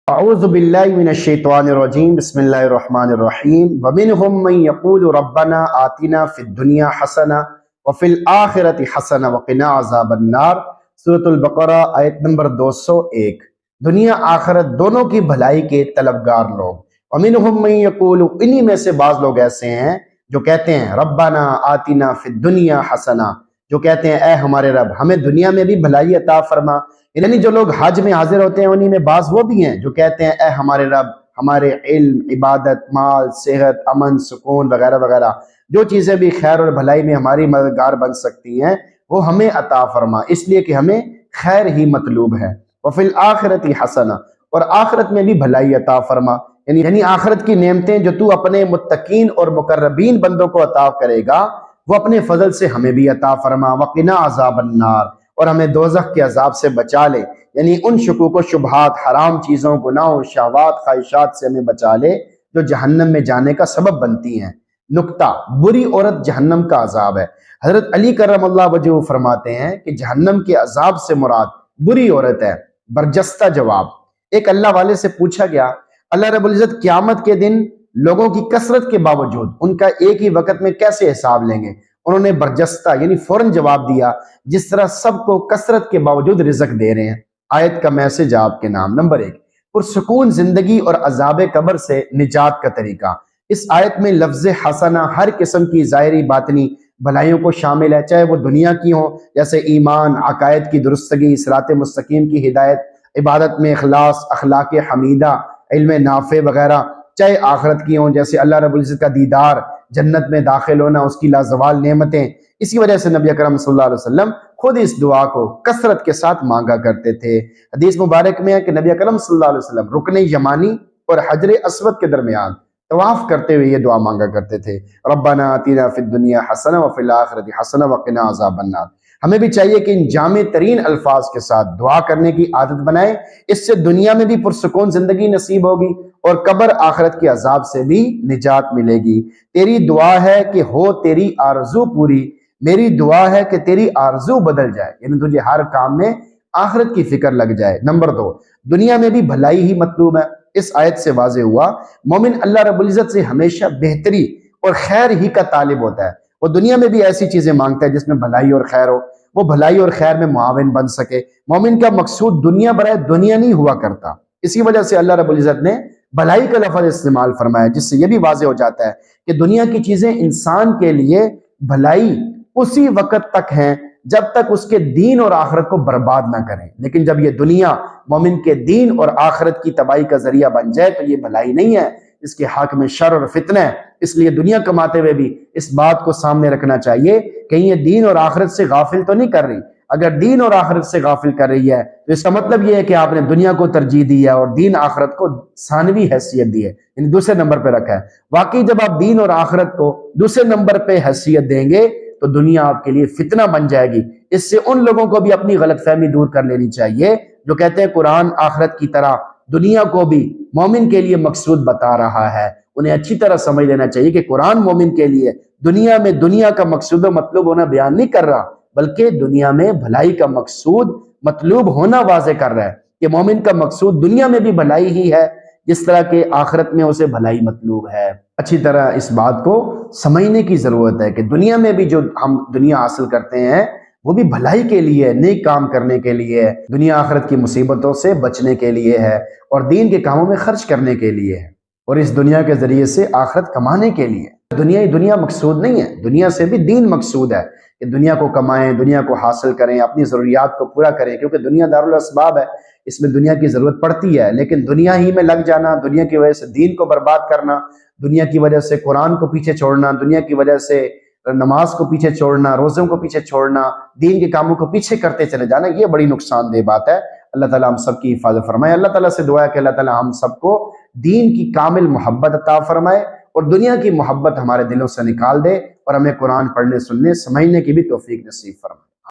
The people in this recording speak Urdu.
اعوذ باللہ من الشیطان الرجیم بسم اللہ الرحمن الرحیم ومنہم من یقول ربنا آتنا فی الدنیا حسنہ وفی الآخرۃ حسنہ وقنا عذاب النار۔ سورۃ البقرہ آیت نمبر 201۔ دنیا آخرت دونوں کی بھلائی کے طلبگار لوگ، ومنہم من یقول، انہی میں سے بعض لوگ ایسے ہیں جو کہتے ہیں ربنا آتنا فی الدنیا حسنہ، جو کہتے ہیں اے ہمارے رب ہمیں دنیا میں بھی بھلائی عطا فرما۔ یعنی جو لوگ حج میں حاضر ہوتے ہیں انہی میں بعض وہ بھی ہیں جو کہتے ہیں اے ہمارے رب ہمارے علم، عبادت، مال، صحت، امن، سکون وغیرہ وغیرہ جو چیزیں بھی خیر اور بھلائی میں ہماری مددگار بن سکتی ہیں وہ ہمیں عطا فرما، اس لیے کہ ہمیں خیر ہی مطلوب ہے۔ وفی الآخرۃ حسنہ، اور آخرت میں بھی بھلائی عطا فرما، یعنی آخرت کی نعمتیں جو تو اپنے متقین اور مقربین بندوں کو عطا کرے گا وہ اپنے فضل سے ہمیں بھی عطا فرما۔ وقنا عذاب النار، اور ہمیں دوزخ کے عذاب سے بچا لے، یعنی ان شکوک و شبہات، حرام چیزوں، گناہوں، شہوات، خواہشات سے ہمیں بچا لے جو جہنم میں جانے کا سبب بنتی ہیں۔ نکتہ، بری عورت جہنم کا عذاب ہے۔ حضرت علی کرم اللہ وجہہ فرماتے ہیں کہ جہنم کے عذاب سے مراد بری عورت ہے۔ برجستہ جواب، ایک اللہ والے سے پوچھا گیا اللہ رب العزت قیامت کے دن لوگوں کی کثرت کے باوجود ان کا ایک ہی وقت میں کیسے حساب لیں گے؟ انہوں نے برجستہ یعنی فوراً جواب دیا جس طرح سب کو کثرت کے باوجود رزق دے رہے ہیں۔ آیت کا میسج آپ کے نام۔ نمبر 1، پرسکون زندگی اور عذاب قبر سے نجات کا طریقہ۔ اس آیت میں لفظ حسنہ ہر قسم کی ظاہری باطنی بھلائیوں کو شامل ہے، چاہے وہ دنیا کی ہوں جیسے ایمان، عقائد کی درستگی، صراط مستقیم کی ہدایت، عبادت میں اخلاص، اخلاق حمیدہ، علم نافع وغیرہ، چاہے آخرت کی ہوں جیسے اللہ رب العزت کا دیدار، جنت میں داخل ہونا، اس کی لازوال نعمتیں۔ اسی وجہ سے نبی اکرم صلی اللہ علیہ وسلم خود اس دعا کو کثرت کے ساتھ مانگا کرتے تھے۔ حدیث مبارک میں ہے کہ نبی اکرم صلی اللہ علیہ وسلم رکن یمانی اور حجر اسود کے درمیان طواف کرتے ہوئے یہ دعا مانگا کرتے تھے، ربنا آتنا فی الدنیا حسنہ وفی الآخرۃ حسنہ وقنا عذاب النار۔ ہمیں بھی چاہیے کہ ان جامع ترین الفاظ کے ساتھ دعا کرنے کی عادت بنائیں، اس سے دنیا میں بھی پرسکون زندگی نصیب ہوگی اور قبر آخرت کے عذاب سے بھی نجات ملے گی۔ تیری دعا ہے کہ ہو تیری آرزو پوری، میری دعا ہے کہ تیری آرزو بدل جائے، یعنی تجھے ہر کام میں آخرت کی فکر لگ جائے۔ نمبر 2، دنیا میں بھی بھلائی ہی مطلوب ہے۔ اس آیت سے واضح ہوا مومن اللہ رب العزت سے ہمیشہ بہتری اور خیر ہی کا طالب ہوتا ہے، وہ دنیا میں بھی ایسی چیزیں مانگتا ہے جس میں بھلائی اور خیر ہو، وہ بھلائی اور خیر میں معاون بن سکے۔ مومن کا مقصود دنیا برائے دنیا نہیں ہوا کرتا، اسی وجہ سے اللہ رب العزت نے بھلائی کا لفظ استعمال فرمایا، جس سے یہ بھی واضح ہو جاتا ہے کہ دنیا کی چیزیں انسان کے لیے بھلائی اسی وقت تک ہیں جب تک اس کے دین اور آخرت کو برباد نہ کریں، لیکن جب یہ دنیا مومن کے دین اور آخرت کی تباہی کا ذریعہ بن جائے تو یہ بھلائی نہیں ہے، اس کے حق میں شر اور فتنہ ہے۔ اس لیے دنیا کماتے ہوئے بھی اس بات کو سامنے رکھنا چاہیے کہ یہ دین اور آخرت سے غافل تو نہیں کر رہی۔ اگر دین اور آخرت سے غافل کر رہی ہے تو اس کا مطلب یہ ہے کہ آپ نے دنیا کو ترجیح دی ہے اور دین آخرت کو ثانوی حیثیت دی ہے، یعنی دوسرے نمبر پہ رکھا ہے۔ واقعی جب آپ دین اور آخرت کو دوسرے نمبر پہ حیثیت دیں گے تو دنیا آپ کے لیے فتنہ بن جائے گی۔ اس سے ان لوگوں کو بھی اپنی غلط فہمی دور کر لینی چاہیے جو کہتے ہیں قرآن آخرت کی طرح دنیا کو بھی مومن کے لیے مقصود بتا رہا ہے۔ انہیں اچھی طرح سمجھ لینا چاہیے کہ قرآن مومن کے لیے دنیا میں دنیا کا مقصود و مطلوب ہونا بیان نہیں کر رہا، بلکہ دنیا میں بھلائی کا مقصود مطلوب ہونا واضح کر رہا ہے کہ مومن کا مقصود دنیا میں بھی بھلائی ہی ہے جس طرح کہ آخرت میں اسے بھلائی مطلوب ہے۔ اچھی طرح اس بات کو سمجھنے کی ضرورت ہے کہ دنیا میں بھی جو ہم دنیا حاصل کرتے ہیں وہ بھی بھلائی کے لیے، نیک کام کرنے کے لیے ہے، دنیا آخرت کی مصیبتوں سے بچنے کے لیے ہے اور دین کے کاموں میں خرچ کرنے کے لیے ہے، اور اس دنیا کے ذریعے سے آخرت کمانے کے لیے۔ دنیا مقصود نہیں ہے، دنیا سے بھی دین مقصود ہے کہ دنیا کو کمائیں، دنیا کو حاصل کریں، اپنی ضروریات کو پورا کریں، کیونکہ دنیا دارالاسباب ہے، اس میں دنیا کی ضرورت پڑتی ہے، لیکن دنیا ہی میں لگ جانا، دنیا کی وجہ سے دین کو برباد کرنا، دنیا کی وجہ سے قرآن کو پیچھے چھوڑنا، دنیا کی وجہ سے نماز کو پیچھے چھوڑنا، روزوں کو پیچھے چھوڑنا، دین کے کاموں کو پیچھے کرتے چلے جانا، یہ بڑی نقصان دہ بات ہے۔ اللہ تعالیٰ ہم سب کی حفاظت فرمائے۔ اللہ تعالیٰ سے دعا ہے کہ اللہ تعالیٰ ہم سب کو دین کی کامل محبت عطا فرمائے اور دنیا کی محبت ہمارے دلوں سے نکال دے اور ہمیں قرآن پڑھنے، سننے، سمجھنے کی بھی توفیق نصیب فرمائے۔